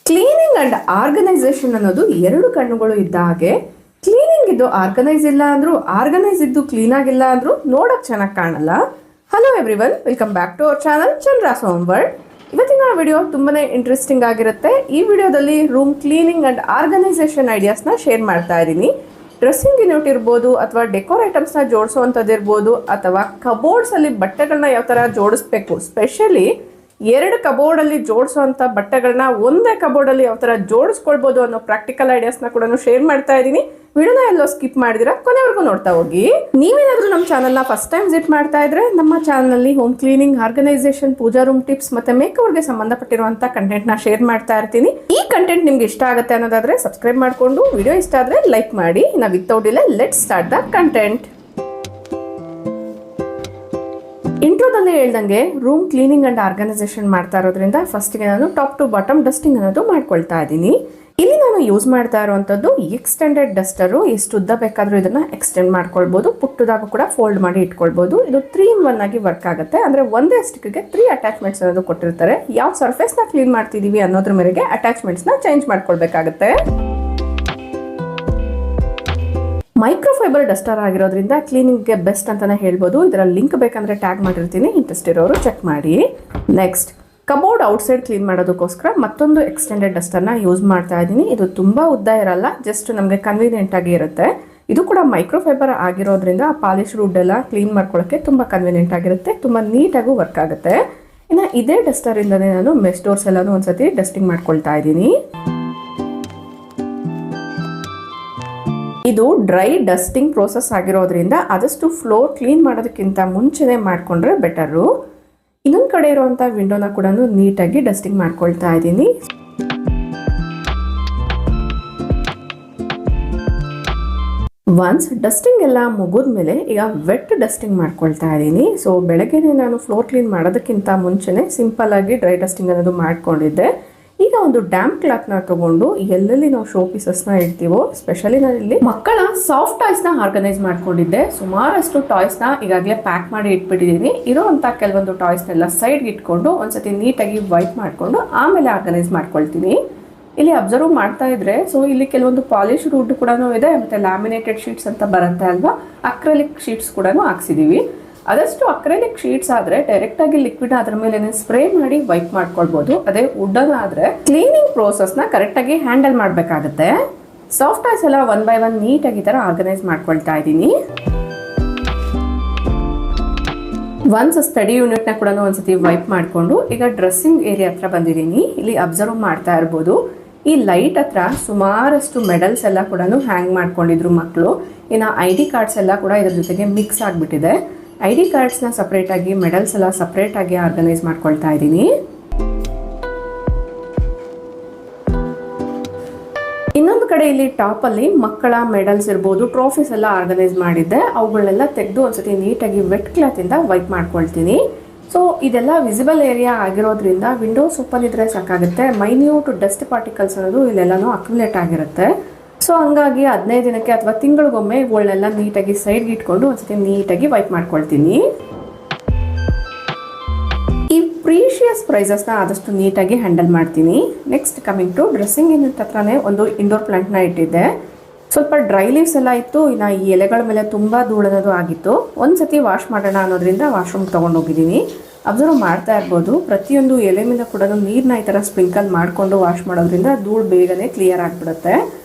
Cleaning and organisation ಅನ್ನೋದು ಎರಡು ಕಣ್ಣುಗಳು ಇದ್ದ ಹಾಗೆ. ಕ್ಲೀನಿಂಗ್ ಇದ್ದು ಆರ್ಗನೈಸ್ ಇಲ್ಲ ಅಂದ್ರೂ, ಆರ್ಗನೈಸ್ ಇದ್ದು ಕ್ಲೀನ್ ಆಗಿಲ್ಲ ಅಂದ್ರೂ ನೋಡಕ್ ಚೆನ್ನಾಗಿ ಕಾಣಲ್ಲ. Hello everyone, welcome back to our channel Chandra's home world. ಇವತ್ತಿನ ವಿಡಿಯೋ ತುಂಬಾನೇ ಇಂಟ್ರೆಸ್ಟಿಂಗ್ ಆಗಿರುತ್ತೆ. ಈ ವಿಡಿಯೋದಲ್ಲಿ ರೂಮ್ ಕ್ಲೀನಿಂಗ್ ಅಂಡ್ ಆರ್ಗನೈಸೇಷನ್ ಐಡಿಯಾಸ್ನ ಶೇರ್ ಮಾಡ್ತಾ ಇದ್ದೀನಿ. ಡ್ರೆಸ್ಸಿಂಗ್ ಯೂನಿಟ್ ಇರ್ಬೋದು, ಅಥವಾ ಡೆಕೋರ್ ಐಟಮ್ಸ್ನ ಜೋಡಿಸೋವಂಥದ್ದು ಇರ್ಬೋದು, ಅಥವಾ ಕಬೋರ್ಡ್ಸ್ ಅಲ್ಲಿ ಬಟ್ಟೆಗಳನ್ನ ಯಾವ ಥರ ಜೋಡಿಸ್ಬೇಕು, ಸ್ಪೆಷಲಿ ಎರಡು ಕಬೋರ್ಡಲ್ಲಿ ಜೋಡಿಸೋವಂಥ ಬಟ್ಟೆಗಳನ್ನ ಒಂದೇ ಕಬೋರ್ಡಲ್ಲಿ ಯಾವ ಥರ ಜೋಡಿಸ್ಕೊಳ್ಬೋದು ಅನ್ನೋ ಪ್ರಾಕ್ಟಿಕಲ್ ಐಡಿಯಾಸ್ನ ಕೂಡ ಶೇರ್ ಮಾಡ್ತಾ ಇದ್ದೀನಿ. ವಿಡಿಯೋನ ಎಲ್ಲೋ ಸ್ಕಿಪ್ ಮಾಡಿದಿರಾ, ಕೊನೆವರೆಗೂ ನೋಡ್ತಾ ಹೋಗಿ. ನೀವೇನಾದರೂ ನಮ್ಮ ಚಾನಲ್ನ ಫಸ್ಟ್ ಟೈಮ್ ವಿಸಿಟ್ ಮಾಡ್ತಾ ಇದ್ರೆ, ನಮ್ಮ ಚಾನಲ್ನಲ್ಲಿ ಹೋಮ್ ಕ್ಲೀನಿಂಗ್, ಆರ್ಗನೈಸೇಷನ್, ಪೂಜಾ ರೂಮ್ ಟಿಪ್ಸ್ ಮತ್ತೆ ಮೇಕವ್ರಿಗೆ ಸಂಬಂಧಪಟ್ಟಿರುವಂಥ ಕಂಟೆಂಟ್ನ ಶೇರ್ ಮಾಡ್ತಾ ಇರ್ತೀನಿ. ಈ ಕಂಟೆಂಟ್ ನಿಮ್ಗೆ ಇಷ್ಟ ಆಗುತ್ತೆ ಅನ್ನೋದಾದ್ರೆ ಸಬ್ಸ್ಕ್ರೈಬ್ ಮಾಡಿಕೊಂಡು, ವಿಡಿಯೋ ಇಷ್ಟ ಆದರೆ ಲೈಕ್ ಮಾಡಿ. ನಾವು without delay let's start the content. ಇಂಟ್ರೋದಲ್ಲಿ ಹೇಳ್ದಂಗೆ ರೂಮ್ ಕ್ಲೀನಿಂಗ್ ಅಂಡ್ ಆರ್ಗನೈಸೇಷನ್ ಮಾಡ್ತಾ ಇರೋದ್ರಿಂದ ಫಸ್ಟ್ಗೆ ನಾನು ಟಾಪ್ ಟು ಬಾಟಮ್ ಡಸ್ಟಿಂಗ್ ಅನ್ನೋದು ಮಾಡ್ಕೊಳ್ತಾ ಇದ್ದೀನಿ. ಇಲ್ಲಿ ನಾನು ಯೂಸ್ ಮಾಡ್ತಾ ಇರುವಂಥದ್ದು ಎಕ್ಸ್ಟೆಂಡೆಡ್ ಡಸ್ಟರು. ಎಷ್ಟು ಉದ್ದ ಬೇಕಾದರೂ ಇದನ್ನ ಎಕ್ಸ್ಟೆಂಡ್ ಮಾಡ್ಕೊಳ್ಬೋದು, ಪುಟ್ಟದಾಗೂ ಕೂಡ ಫೋಲ್ಡ್ ಮಾಡಿ ಇಟ್ಕೊಳ್ಬೋದು. ಇದು 3-in-1 ಆಗಿ ವರ್ಕ್ ಆಗುತ್ತೆ. ಅಂದರೆ ಒಂದೇ ಸ್ಟಿಕ್ಗೆ 3 ಅಟ್ಯಾಚ್ಮೆಂಟ್ಸ್ ಅನ್ನೋದು ಕೊಟ್ಟಿರ್ತಾರೆ. ಯಾವ ಸರ್ಫೇಸ್ನ ಕ್ಲೀನ್ ಮಾಡ್ತಿದ್ದೀವಿ ಅನ್ನೋದ್ರ ಮೇರೆಗೆ ಅಟ್ಯಾಚ್ಮೆಂಟ್ಸ್ನ ಚೇಂಜ್ ಮಾಡ್ಕೊಳ್ಬೇಕಾಗುತ್ತೆ. ಮೈಕ್ರೋಫೈಬರ್ ಡಸ್ಟರ್ ಆಗಿರೋದ್ರಿಂದ ಕ್ಲೀನಿಂಗ್ಗೆ ಬೆಸ್ಟ್ ಅಂತಾನೆ ಹೇಳ್ಬೋದು. ಇದರ ಲಿಂಕ್ ಬೇಕಂದ್ರೆ ಟ್ಯಾಗ್ ಮಾಡಿರ್ತೀನಿ, ಇಂಟ್ರೆಸ್ಟ್ ಇರೋರು ಚೆಕ್ ಮಾಡಿ. ನೆಕ್ಸ್ಟ್, ಕಬೋರ್ಡ್ ಔಟ್ಸೈಡ್ ಕ್ಲೀನ್ ಮಾಡೋದಕ್ಕೋಸ್ಕರ ಮತ್ತೊಂದು ಎಕ್ಸ್ಟೆಂಡೆಡ್ ಡಸ್ಟರ್ನ ಯೂಸ್ ಮಾಡ್ತಾ ಇದ್ದೀನಿ. ಇದು ತುಂಬ ಉದ್ದ ಇರಲ್ಲ, ಜಸ್ಟ್ ನಮಗೆ ಕನ್ವೀನಿಯೆಂಟ್ ಆಗಿ ಇರುತ್ತೆ. ಇದು ಕೂಡ ಮೈಕ್ರೋಫೈಬರ್ ಆಗಿರೋದ್ರಿಂದ ಪಾಲಿಶ್ ವುಡ್ ಎಲ್ಲ ಕ್ಲೀನ್ ಮಾಡ್ಕೊಳ್ಳೋಕ್ಕೆ ತುಂಬ ಕನ್ವೀನಿಯೆಂಟ್ ಆಗಿರುತ್ತೆ, ತುಂಬ ನೀಟಾಗೂ ವರ್ಕ್ ಆಗುತ್ತೆ. ಇನ್ನು ಇದೇ ಡಸ್ಟರಿಂದನೇ ನಾನು ಮೆಶ್ ಡೋರ್ಸ್ ಎಲ್ಲಾನು ಒಂದ್ಸತಿ ಡಸ್ಟಿಂಗ್ ಮಾಡ್ಕೊಳ್ತಾ ಇದ್ದೀನಿ. ಇದು ಡ್ರೈ ಡಸ್ಟಿಂಗ್ ಪ್ರೋಸೆಸ್ ಆಗಿರೋದ್ರಿಂದ ಆದಷ್ಟು ಫ್ಲೋರ್ ಕ್ಲೀನ್ ಮಾಡೋದಕ್ಕಿಂತ ಮುಂಚೆನೆ ಮಾಡಿಕೊಂಡ್ರೆ ಬೆಟರು. ಇನ್ನೊಂದು ಕಡೆ ಇರುವಂಥ ವಿಂಡೋನ ಕೂಡ ನೀಟಾಗಿ ಡಸ್ಟಿಂಗ್ ಮಾಡ್ಕೊಳ್ತಾ ಇದ್ದೀನಿ. ಒನ್ಸ್ ಡಸ್ಟಿಂಗ್ ಎಲ್ಲ ಮುಗಿದ್ಮೇಲೆ ಈಗ ವೆಟ್ ಡಸ್ಟಿಂಗ್ ಮಾಡ್ಕೊಳ್ತಾ ಇದ್ದೀನಿ. ಸೊ ಬೆಳಗ್ಗೆನೆ ನಾನು ಫ್ಲೋರ್ ಕ್ಲೀನ್ ಮಾಡೋದಕ್ಕಿಂತ ಮುಂಚೆನೆ ಸಿಂಪಲ್ ಆಗಿ ಡ್ರೈ ಡಸ್ಟಿಂಗ್ ಅನ್ನೋದು ಮಾಡ್ಕೊಂಡಿದ್ದೆ. ಈಗ ಒಂದು ಡ್ಯಾಂಪ್ ಕ್ಲಾತ್ನ ತಗೊಂಡು ಎಲ್ಲೆಲ್ಲಿ ನಾವು ಶೋ ಪೀಸಸ್ನ ಇಡ್ತೀವೋ, ಸ್ಪೆಷಲಿ ನಾನು ಇಲ್ಲಿ ಮಕ್ಕಳ ಸಾಫ್ಟ್ ಟಾಯ್ಸ್ನ ಆರ್ಗನೈಸ್ ಮಾಡ್ಕೊಂಡಿದ್ದೆ. ಸುಮಾರಷ್ಟು ಟಾಯ್ಸ್ನ ಈಗಾಗಲೇ ಪ್ಯಾಕ್ ಮಾಡಿ ಇಟ್ಬಿಟ್ಟಿದ್ದೀನಿ. ಇರೋವಂಥ ಕೆಲವೊಂದು ಟಾಯ್ಸ್ನೆಲ್ಲ ಸೈಡ್ಗೆ ಇಟ್ಕೊಂಡು ಒಂದ್ಸತಿ ನೀಟಾಗಿ ವೈಪ್ ಮಾಡಿಕೊಂಡು ಆಮೇಲೆ ಆರ್ಗನೈಸ್ ಮಾಡ್ಕೊಳ್ತೀನಿ. ಇಲ್ಲಿ ಅಬ್ಸರ್ವ್ ಮಾಡ್ತಾ ಇದ್ರೆ, ಸೊ ಇಲ್ಲಿ ಕೆಲವೊಂದು ಪಾಲಿಶ್ ವುಡ್ ಕೂಡ ಇದೆ, ಮತ್ತೆ ಲ್ಯಾಮಿನೇಟೆಡ್ ಶೀಟ್ಸ್ ಅಂತ ಬರುತ್ತೆ ಅಲ್ವಾ, ಅಕ್ರೆಲಿಕ್ ಶೀಟ್ಸ್ ಕೂಡ ಹಾಕ್ಸಿದೀವಿ. ಆದಷ್ಟು ಅಕ್ರೆಲಿಕ್ ಶೀಟ್ಸ್ ಆದ್ರೆ ಡೈರೆಕ್ಟ್ ಆಗಿ ಲಿಕ್ವಿಡ್ ಅದ್ರ ಮೇಲೆ ಸ್ಪ್ರೇ ಮಾಡಿ ವೈಪ್ ಮಾಡ್ಕೊಳ್ಬಹುದು. ಅದೇ ವುಡನ್ ಆದ್ರೆ ಕ್ಲೀನಿಂಗ್ ಪ್ರೋಸೆಸ್ ನ ಕರೆಕ್ಟ್ ಆಗಿ ಹ್ಯಾಂಡಲ್ ಮಾಡ್ಬೇಕಾಗುತ್ತೆ. ಸಾಫ್ಟ್ ಟಾಯ್ಸ್ ಎಲ್ಲ 1 by 1 ನೀಟಾಗಿ ತರ ಆರ್ಗನೈಸ್ ಮಾಡ್ಕೊಳ್ತಾ ಇದ್ದೀನಿ. ಒನ್ಸ್ ಸ್ಟಡಿ ಯೂನಿಟ್ ನ ಕೂಡ ಒಂದ್ಸತಿ ವೈಪ್ ಮಾಡ್ಕೊಂಡು ಈಗ ಡ್ರೆಸ್ಸಿಂಗ್ ಏರಿಯಾ ಹತ್ರ ಬಂದಿದ್ದೀನಿ. ಇಲ್ಲಿ ಅಬ್ಸರ್ವ್ ಮಾಡ್ತಾ ಇರ್ಬೋದು, ಈ ಲೈಟ್ ಹತ್ರ ಸುಮಾರಷ್ಟು ಮೆಡಲ್ಸ್ ಎಲ್ಲ ಕೂಡ ಹ್ಯಾಂಗ್ ಮಾಡ್ಕೊಂಡಿದ್ರು ಮಕ್ಕಳು. ಇನ್ನು ID ಕಾರ್ಡ್ಸ್ ಎಲ್ಲ ಕೂಡ ಇದ್ರ ಜೊತೆಗೆ ಮಿಕ್ಸ್ ಆಗಿಬಿಟ್ಟಿದೆ. ID ಕಾರ್ಡ್ಸ್ನ ಸಪ್ರೇಟ್ ಆಗಿ, ಮೆಡಲ್ಸ್ ಎಲ್ಲ ಸಪ್ರೇಟ್ ಆಗಿ ಆರ್ಗನೈಸ್ ಮಾಡ್ಕೊಳ್ತಾ ಇದ್ದೀನಿ. ಇನ್ನೊಂದು ಕಡೆ ಇಲ್ಲಿ ಟಾಪ್ ಅಲ್ಲಿ ಮಕ್ಕಳ ಮೆಡಲ್ಸ್ ಇರ್ಬೋದು, ಟ್ರೋಫೀಸ್ ಎಲ್ಲ ಆರ್ಗನೈಸ್ ಮಾಡಿದ್ದೆ. ಅವುಗಳನ್ನೆಲ್ಲ ತೆಗೆದು ಒಂದ್ಸತಿ ನೀಟಾಗಿ ವೆಟ್ ಕ್ಲಾತ್ ಇಂದ ವೈಪ್ ಮಾಡ್ಕೊಳ್ತೀನಿ. ಸೊ ಇದೆಲ್ಲ ವಿಸಿಬಲ್ ಏರಿಯಾ ಆಗಿರೋದ್ರಿಂದ ವಿಂಡೋಸ್ ಓಪನ್ ಇದ್ರೆ ಸಾಕಾಗುತ್ತೆ. ಮೈನ್ಯೂಟ್ ಡಸ್ಟ್ ಪಾರ್ಟಿಕಲ್ಸ್ ಅನ್ನೋದು ಇಲ್ಲೆಲ್ಲಾನು ಅಕ್ಯುಮುಲೇಟ್ ಆಗಿರುತ್ತೆ. ಸೊ ಹಂಗಾಗಿ 15 ದಿನಕ್ಕೆ ಅಥವಾ ತಿಂಗಳಿಗೊಮ್ಮೆ ಇವುಗಳನ್ನೆಲ್ಲ ನೀಟಾಗಿ ಸೈಡ್ಗೆ ಇಟ್ಕೊಂಡು ಒಂದ್ಸತಿ ನೀಟಾಗಿ ವೈಪ್ ಮಾಡ್ಕೊಳ್ತೀನಿ. ಈ ಪ್ರೀಶಿಯಸ್ ಪ್ರೈಸಸ್ನ ಆದಷ್ಟು ನೀಟಾಗಿ ಹ್ಯಾಂಡಲ್ ಮಾಡ್ತೀನಿ. Next coming to dressing unit ಹತ್ರನೇ ಒಂದು ಇಂಡೋರ್ ಪ್ಲಾಂಟ್ನ ಇಟ್ಟಿದ್ದೆ. ಸ್ವಲ್ಪ ಡ್ರೈ ಲೀವ್ಸ್ ಎಲ್ಲ ಇತ್ತು. ಇನ್ನು ಈ ಎಲೆಗಳ ಮೇಲೆ ತುಂಬ ಧೂಳನದು ಆಗಿತ್ತು. ಒಂದ್ಸತಿ ವಾಶ್ ಮಾಡೋಣ ಅನ್ನೋದ್ರಿಂದ ವಾಶ್ರೂಮ್ ತೊಗೊಂಡೋಗಿದ್ದೀನಿ. ಅಬ್ಸರ್ವ್ ಮಾಡ್ತಾ ಇರ್ಬೋದು, ಪ್ರತಿಯೊಂದು ಎಲೆ ಮೇಲೆ ಕೂಡ ನೀರನ್ನ ಈ ಥರ ಸ್ಪ್ರಿಂಕಲ್ ಮಾಡಿಕೊಂಡು ವಾಶ್ ಮಾಡೋದ್ರಿಂದ ಧೂಳು ಬೇಗನೆ ಕ್ಲಿಯರ್ ಆಗಿಬಿಡುತ್ತೆ.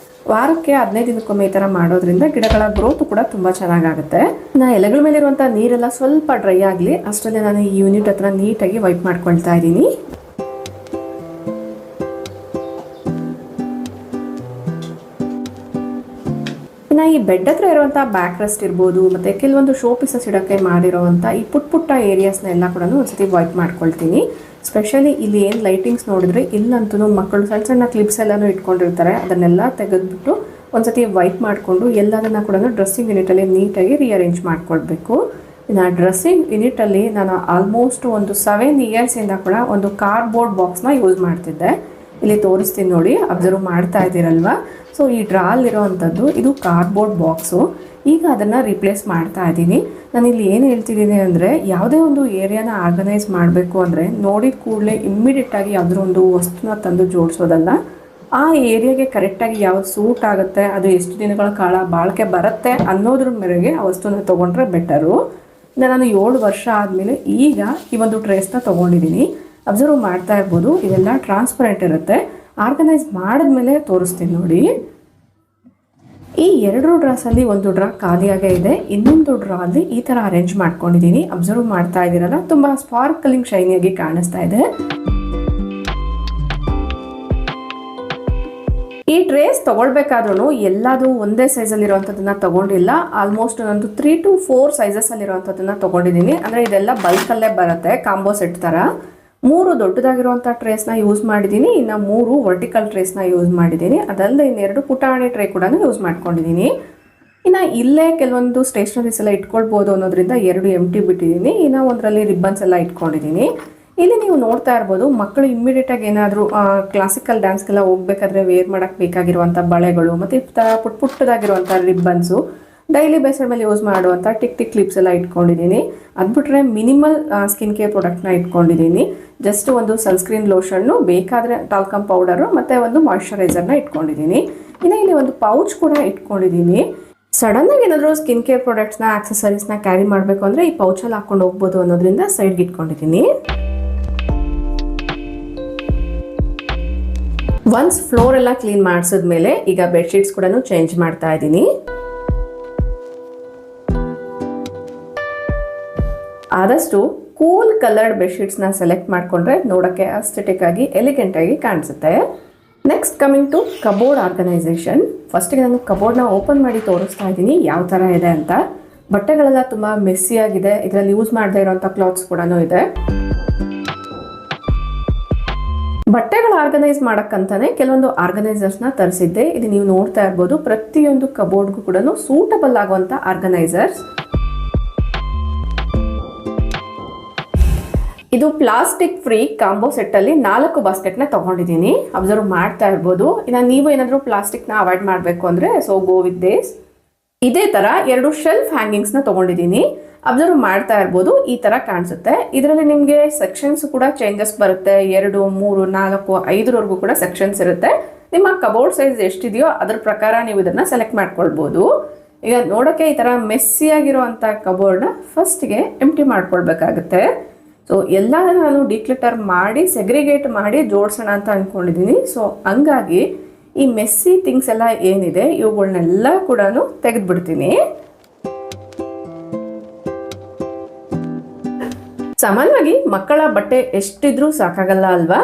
ವಾರಕ್ಕೆ 15 ದಿನಕ್ಕೊಮ್ಮೆ ಈ ಥರ ಮಾಡೋದ್ರಿಂದ ಗಿಡಗಳ ಗ್ರೋತ್ ಕೂಡ ತುಂಬ ಚೆನ್ನಾಗಾಗುತ್ತೆ. ಎಲೆಗಳ ಮೇಲೆ ಇರುವಂಥ ನೀರೆಲ್ಲ ಸ್ವಲ್ಪ ಡ್ರೈ ಆಗಲಿ ಅಷ್ಟರಲ್ಲಿ ನಾನು ಈ ಯೂನಿಟ್ ಹತ್ರ ನೀಟಾಗಿ ವೈಪ್ ಮಾಡ್ಕೊಳ್ತಾ ಇದ್ದೀನಿ. ಇನ್ನು ಈ ಬೆಡ್ ಹತ್ರ ಇರುವಂಥ ಬ್ಯಾಕ್ ರೆಸ್ಟ್ ಇರ್ಬೋದು, ಮತ್ತು ಕೆಲವೊಂದು ಶೋ ಪೀಸಸ್ ಇಡೋಕ್ಕೆ ಮಾಡಿರೋವಂಥ ಈ ಪುಟ್ಟ ಏರಿಯಾಸ್ನ ಎಲ್ಲ ಕೂಡ ಒಂದ್ಸತಿ ವೈಪ್ ಮಾಡ್ಕೊಳ್ತೀನಿ. ಸ್ಪೆಷಲಿ ಇಲ್ಲಿ ಏನು ಲೈಟಿಂಗ್ಸ್ ನೋಡಿದ್ರೆ ಇಲ್ಲಂತೂ ಮಕ್ಕಳು ಸಣ್ಣ ಸಣ್ಣ ಕ್ಲಿಪ್ಸ್ ಎಲ್ಲನೂ ಇಟ್ಕೊಂಡಿರ್ತಾರೆ. ಅದನ್ನೆಲ್ಲ ತೆಗೆದ್ಬಿಟ್ಟು ಒಂದ್ಸತಿ ವೈಪ್ ಮಾಡಿಕೊಂಡು ಎಲ್ಲದನ್ನ ಕೂಡ ಡ್ರೆಸ್ಸಿಂಗ್ ಯೂನಿಟಲ್ಲಿ ನೀಟಾಗಿ ರಿಅರೇಂಜ್ ಮಾಡ್ಕೊಳ್ಬೇಕು. ಇನ್ನು ಡ್ರೆಸ್ಸಿಂಗ್ ಯೂನಿಟಲ್ಲಿ ನಾನು ಆಲ್ಮೋಸ್ಟ್ ಒಂದು 7 ಇಯರ್ಸಿಂದ ಕೂಡ ಒಂದು ಕಾರ್ಡ್ಬೋರ್ಡ್ ಬಾಕ್ಸ್ನ ಯೂಸ್ ಮಾಡ್ತಿದ್ದೆ. ಇಲ್ಲಿ ತೋರಿಸ್ತೀನಿ ನೋಡಿ, ಅಬ್ಸರ್ವ್ ಮಾಡ್ತಾ ಇದ್ದೀರಲ್ವಾ. ಸೊ ಈ ಡ್ರಾಲಿರೋವಂಥದ್ದು ಇದು ಕಾರ್ಡ್ಬೋರ್ಡ್ ಬಾಕ್ಸು. ಈಗ ಅದನ್ನು ರಿಪ್ಲೇಸ್ ಮಾಡ್ತಾ ಇದ್ದೀನಿ. ನಾನು ಇಲ್ಲಿ ಏನು ಹೇಳ್ತಿದ್ದೀನಿ ಅಂದರೆ, ಯಾವುದೇ ಒಂದು ಏರಿಯಾನ ಆರ್ಗನೈಸ್ ಮಾಡಬೇಕು ಅಂದರೆ ನೋಡಿದ ಕೂಡಲೇ ಇಮ್ಮಿಡಿಯೇಟಾಗಿ ಯಾವುದೋ ಒಂದು ವಸ್ತುನ ತಂದು ಜೋಡಿಸೋದಲ್ಲ. ಆ ಏರಿಯಾಗೆ ಕರೆಕ್ಟಾಗಿ ಯಾವ್ದು ಸೂಟ್ ಆಗುತ್ತೆ, ಅದು ಎಷ್ಟು ದಿನಗಳ ಕಾಲ ಬಾಳಿಕೆ ಬರುತ್ತೆ ಅನ್ನೋದ್ರ ಮೇರೆಗೆ ಆ ವಸ್ತುನ ತೊಗೊಂಡ್ರೆ ಬೆಟರು. ನಾನು 7 ವರ್ಷ ಆದಮೇಲೆ ಈಗ ಈ ಒಂದು ಟ್ರೇಸ್ನ ತೊಗೊಂಡಿದ್ದೀನಿ. ಅಬ್ಸರ್ವ್ ಮಾಡ್ತಾ ಇರ್ಬೋದು, ಇದೆಲ್ಲ ಟ್ರಾನ್ಸ್ಪರೆಂಟ್ ಇರುತ್ತೆ. ಆರ್ಗನೈಸ್ ಮಾಡಿದ್ಮೇಲೆ ತೋರಿಸ್ತೀನಿ ನೋಡಿ. ಈ 2 ಡ್ರಾಸಲ್ಲಿ ಒಂದು ಡ್ರಾ ಖಾಲಿಯಾಗೇ ಇದೆ, ಇನ್ನೊಂದು ಡ್ರಾ ಅಲ್ಲಿ ಈ ಥರ ಅರೇಂಜ್ ಮಾಡ್ಕೊಂಡಿದ್ದೀನಿ. ಅಬ್ಸರ್ವ್ ಮಾಡ್ತಾ ಇದ್ದೀರಲ್ಲ, ತುಂಬ ಸ್ಪಾರ್ಕಲಿಂಗ್ ಶೈನಿಯಾಗಿ ಕಾಣಿಸ್ತಾ ಇದೆ. ಈ ಟ್ರೇಸ್ ತೊಗೊಳ್ಬೇಕಾದ್ರೂ ಎಲ್ಲದೂ ಒಂದೇ ಸೈಜಲ್ಲಿರುವಂಥದ್ದನ್ನ ತೊಗೊಂಡಿಲ್ಲ. ಆಲ್ಮೋಸ್ಟ್ ಒಂದು 3 to 4 ಸೈಜಸ್ಸಲ್ಲಿರುವಂಥದ್ದನ್ನ ತೊಗೊಂಡಿದ್ದೀನಿ. ಅಂದರೆ ಇದೆಲ್ಲ ಬಲ್ಕಲ್ಲೇ ಬರುತ್ತೆ, ಕಾಂಬೋ ಸೆಟ್ ಥರ. 3 ದೊಡ್ಡದಾಗಿರುವಂಥ ಟ್ರೇಸ್ನ ಯೂಸ್ ಮಾಡಿದ್ದೀನಿ, ಇನ್ನು 3 ವರ್ಟಿಕಲ್ ಟ್ರೇಸ್ನ ಯೂಸ್ ಮಾಡಿದ್ದೀನಿ. ಅದಲ್ಲದೆ ಇನ್ನೆರಡು ಪುಟಾಣಿ ಟ್ರೇ ಕೂಡ ಯೂಸ್ ಮಾಡ್ಕೊಂಡಿದ್ದೀನಿ. ಇನ್ನು ಇಲ್ಲೇ ಕೆಲವೊಂದು ಸ್ಟೇಷನರೀಸ್ ಎಲ್ಲ ಇಟ್ಕೊಳ್ಬೋದು ಅನ್ನೋದ್ರಿಂದ 2 ಎಂಟಿ ಬಿಟ್ಟಿದ್ದೀನಿ. ಇನ್ನು ಒಂದರಲ್ಲಿ ರಿಬ್ಬನ್ಸ್ ಎಲ್ಲ ಇಟ್ಕೊಂಡಿದ್ದೀನಿ. ಇಲ್ಲಿ ನೀವು ನೋಡ್ತಾ ಇರ್ಬೋದು, ಮಕ್ಕಳು ಇಮ್ಮಿಡಿಯೇಟಾಗಿ ಏನಾದರೂ ಕ್ಲಾಸಿಕಲ್ ಡ್ಯಾನ್ಸ್ಗೆಲ್ಲ ಹೋಗ್ಬೇಕಾದ್ರೆ ವೇರ್ ಮಾಡೋಕ್ಕೆ ಬೇಕಾಗಿರುವಂಥ ಬಳೆಗಳು ಮತ್ತು ಪುಟ್ಟದಾಗಿರುವಂಥ ರಿಬ್ಬನ್ಸು, ಡೈಲಿ ಬೇಸಿಸ್ ಮೇಲೆ ಯೂಸ್ ಮಾಡುವಂಥ ಟಿಕ್ ಕ್ಲಿಪ್ಸ್ ಎಲ್ಲ ಇಟ್ಕೊಂಡಿದ್ದೀನಿ. ಅದು ಬಿಟ್ಟರೆ ಮಿನಿಮಲ್ ಸ್ಕಿನ್ ಕೇರ್ ಪ್ರಾಡಕ್ಟ್ನ ಇಟ್ಕೊಂಡಿದ್ದೀನಿ. ಜಸ್ಟ್ ಒಂದು ಸನ್ಸ್ಕ್ರೀನ್ ಲೋಷನ್ನು, ಬೇಕಾದರೆ ಟಾಲ್ಕಮ್ ಪೌಡರು ಮತ್ತು ಒಂದು ಮಾಯ್ಶ್ಚರೈಸರ್ನ ಇಟ್ಕೊಂಡಿದ್ದೀನಿ. ಇನ್ನು ಇಲ್ಲಿ ಒಂದು ಪೌಚ್ ಕೂಡ ಇಟ್ಕೊಂಡಿದ್ದೀನಿ. ಸಡನ್ನಾಗಿ ಏನಾದರೂ ಸ್ಕಿನ್ ಕೇರ್ ಪ್ರಾಡಕ್ಟ್ಸ್ನ, ಆಕ್ಸೆಸರೀಸ್ನ ಕ್ಯಾರಿ ಮಾಡಬೇಕು ಅಂದರೆ ಈ ಪೌಚಲ್ಲಿ ಹಾಕ್ಕೊಂಡು ಹೋಗ್ಬೋದು ಅನ್ನೋದ್ರಿಂದ ಸೈಡ್ಗೆ ಇಟ್ಕೊಂಡಿದ್ದೀನಿ. ಒನ್ಸ್ ಫ್ಲೋರ್ ಎಲ್ಲ ಕ್ಲೀನ್ ಮಾಡಿಸಿದ್ಮೇಲೆ ಈಗ ಬೆಡ್ಶೀಟ್ಸ್ ಕೂಡ ಚೇಂಜ್ ಮಾಡ್ತಾ ಇದ್ದೀನಿ. ಆದಷ್ಟು ಕೂಲ್ ಕಲರ್ಡ್ ಬೆಡ್ಶೀಟ್ಸ್ನ ಸೆಲೆಕ್ಟ್ ಮಾಡಿಕೊಂಡ್ರೆ ನೋಡೋಕ್ಕೆ ಅಸ್ಥೆಟಿಕ್ ಆಗಿ ಎಲಿಗೆಂಟ್ ಆಗಿ ಕಾಣಿಸುತ್ತೆ. Next coming to cupboard organisation. ಫಸ್ಟಿಗೆ ನಾನು ಕಬೋರ್ಡ್ನ ಓಪನ್ ಮಾಡಿ ತೋರಿಸ್ತಾ ಇದ್ದೀನಿ ಯಾವ ಥರ ಇದೆ ಅಂತ. ಬಟ್ಟೆಗಳೆಲ್ಲ ತುಂಬ ಮೆಸ್ಸಿ ಆಗಿದೆ. ಇದರಲ್ಲಿ ಯೂಸ್ ಮಾಡದೇ ಇರೋಂಥ ಕ್ಲಾತ್ಸ್ ಕೂಡ ಇದೆ. ಬಟ್ಟೆಗಳು ಆರ್ಗನೈಸ್ ಮಾಡೋಕ್ಕಂತಾನೆ ಕೆಲವೊಂದು ಆರ್ಗನೈಸರ್ಸ್ನ ತರಿಸಿದ್ದೆ. ಇದು ನೀವು ನೋಡ್ತಾ ಇರ್ಬೋದು, ಪ್ರತಿಯೊಂದು ಕಬೋರ್ಡ್ಗೂ ಕೂಡ ಸೂಟಬಲ್ ಆಗುವಂಥ ಆರ್ಗನೈಸರ್ಸ್. ಇದು ಪ್ಲಾಸ್ಟಿಕ್ ಫ್ರೀ ಕಾಂಬೋ ಸೆಟ್ಟಲ್ಲಿ 4 ಬಾಸ್ಕೆಟ್ನ ತೊಗೊಂಡಿದ್ದೀನಿ. ಅಬ್ಸರ್ವ್ ಮಾಡ್ತಾ ಇರ್ಬೋದು. ಇನ್ನು ನೀವು ಏನಾದರೂ ಪ್ಲಾಸ್ಟಿಕ್ನ ಅವಾಯ್ಡ್ ಮಾಡಬೇಕು ಅಂದರೆ ಗೋ ವಿತ್ ದಿಸ್. ಇದೇ ಥರ 2 ಶೆಲ್ಫ್ ಹ್ಯಾಂಗಿಂಗ್ಸ್ನ ತೊಗೊಂಡಿದ್ದೀನಿ. ಅಬ್ಸರ್ವ್ ಮಾಡ್ತಾ ಇರ್ಬೋದು, ಈ ಥರ ಕಾಣಿಸುತ್ತೆ. ಇದರಲ್ಲಿ ನಿಮಗೆ ಸೆಕ್ಷನ್ಸ್ ಕೂಡ ಚೇಂಜಸ್ ಬರುತ್ತೆ. 2, 3, 4, 5ವರೆಗೂ ಕೂಡ ಸೆಕ್ಷನ್ಸ್ ಇರುತ್ತೆ. ನಿಮ್ಮ ಕಬೋರ್ಡ್ ಸೈಜ್ ಎಷ್ಟಿದೆಯೋ ಅದ್ರ ಪ್ರಕಾರ ನೀವು ಇದನ್ನು ಸೆಲೆಕ್ಟ್ ಮಾಡ್ಕೊಳ್ಬೋದು. ಈಗ ನೋಡೋಕ್ಕೆ ಈ ಥರ ಮೆಸ್ಸಿಯಾಗಿರುವಂಥ ಕಬೋರ್ಡ್ನ ಫಸ್ಟ್ಗೆ ಎಂಟಿ ಮಾಡ್ಕೊಳ್ಬೇಕಾಗುತ್ತೆ. ಸೊ ಎಲ್ಲ ನಾನು ಡಿಕ್ಲಿಟರ್ ಮಾಡಿ ಸೆಗ್ರಿಗೇಟ್ ಮಾಡಿ ಜೋಡಿಸೋಣ ಅಂತ ಅಂದ್ಕೊಂಡಿದ್ದೀನಿ. ಸೊ ಹಂಗಾಗಿ ಈ ಮೆಸ್ಸಿ ಥಿಂಗ್ಸ್ ಎಲ್ಲ ಏನಿದೆ ಇವುಗಳನ್ನೆಲ್ಲ ಕೂಡ ತೆಗೆದುಬಿಡ್ತೀನಿ. ಸಾಮಾನ್ಯವಾಗಿ ಮಕ್ಕಳ ಬಟ್ಟೆ ಎಷ್ಟಿದ್ರೂ ಸಾಕಾಗಲ್ಲ ಅಲ್ವಾ.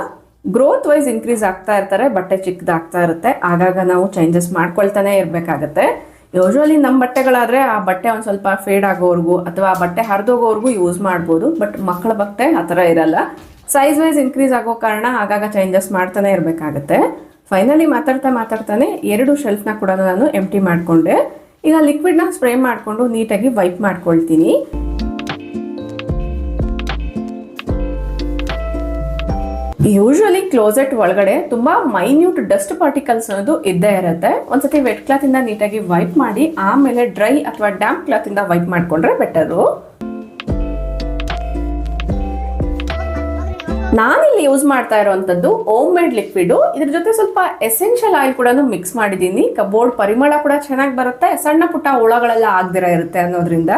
ಗ್ರೋತ್ ವೈಸ್ ಇನ್ಕ್ರೀಸ್ ಆಗ್ತಾ ಇರ್ತಾರೆ, ಬಟ್ಟೆ ಚಿಕ್ಕದಾಗ್ತಾ ಇರುತ್ತೆ. ಆಗಾಗ ನಾವು ಚೇಂಜಸ್ ಮಾಡ್ಕೊಳ್ತಾನೆ ಇರಬೇಕಾಗತ್ತೆ. ಯೂಶ್ವಲಿ ನಮ್ಮ ಬಟ್ಟೆಗಳಾದರೆ ಆ ಬಟ್ಟೆ ಒಂದು ಸ್ವಲ್ಪ ಫೇಡ್ ಆಗೋವರೆಗೂ ಅಥವಾ ಆ ಬಟ್ಟೆ ಹರಿದೋಗೋವರೆಗೂ ಯೂಸ್ ಮಾಡ್ಬೋದು. ಬಟ್ ಮಕ್ಕಳ ಬಟ್ಟೆ ಆ ಥರ ಇರಲ್ಲ. ಸೈಜ್ ವೈಸ್ ಇನ್ಕ್ರೀಸ್ ಆಗೋ ಕಾರಣ ಆಗಾಗ ಚೇಂಜಸ್ ಮಾಡ್ತಾನೆ ಇರಬೇಕಾಗತ್ತೆ. ಫೈನಲಿ ಮಾತಾಡ್ತಾನೆ 2 ಶೆಲ್ಫ್ನ ಕೂಡ ನಾನು ಎಂಟಿ ಮಾಡಿಕೊಂಡೆ. ಈಗ ಲಿಕ್ವಿಡ್ನ ಸ್ಪ್ರೇ ಮಾಡಿಕೊಂಡು ನೀಟಾಗಿ ವೈಪ್ ಮಾಡ್ಕೊಳ್ತೀನಿ. ಯೂಶ್ವಲಿ ಕ್ಲೋಸೆಟ್ ಒಳಗಡೆ ತುಂಬಾ ಮೈನ್ಯೂಟ್ ಡಸ್ಟ್ ಪಾರ್ಟಿಕಲ್ಸ್ ಅನ್ನೋದು ಇದ್ದೇ ಇರುತ್ತೆ. ಒಂದ್ಸತಿ ವೆಟ್ ಕ್ಲಾತ್ ಇಂದ ನೀಟಾಗಿ ವೈಪ್ ಮಾಡಿ ಆಮೇಲೆ ಡ್ರೈ ಅಥವಾ ಡ್ಯಾಂಪ್ ಕ್ಲಾತ್ ಇಂದ ವೈಪ್ ಮಾಡ್ಕೊಂಡ್ರೆ ಬೆಟರು. ನಾನಿಲ್ಲಿ ಯೂಸ್ ಮಾಡ್ತಾ ಇರುವಂತದ್ದು ಹೋಮ್ ಮೇಡ್ ಲಿಕ್ವಿಡ್. ಇದ್ರ ಜೊತೆ ಸ್ವಲ್ಪ ಎಸೆನ್ಷಿಯಲ್ ಆಯಿಲ್ ಕೂಡ ಮಿಕ್ಸ್ ಮಾಡಿದ್ದೀನಿ. ಕಬೋರ್ಡ್ ಪರಿಮಳ ಕೂಡ ಚೆನ್ನಾಗಿ ಬರುತ್ತೆ, ಸಣ್ಣ ಪುಟ್ಟ ಹುಳಗಳೆಲ್ಲ ಆಗದಿರ ಇರುತ್ತೆ ಅನ್ನೋದ್ರಿಂದ.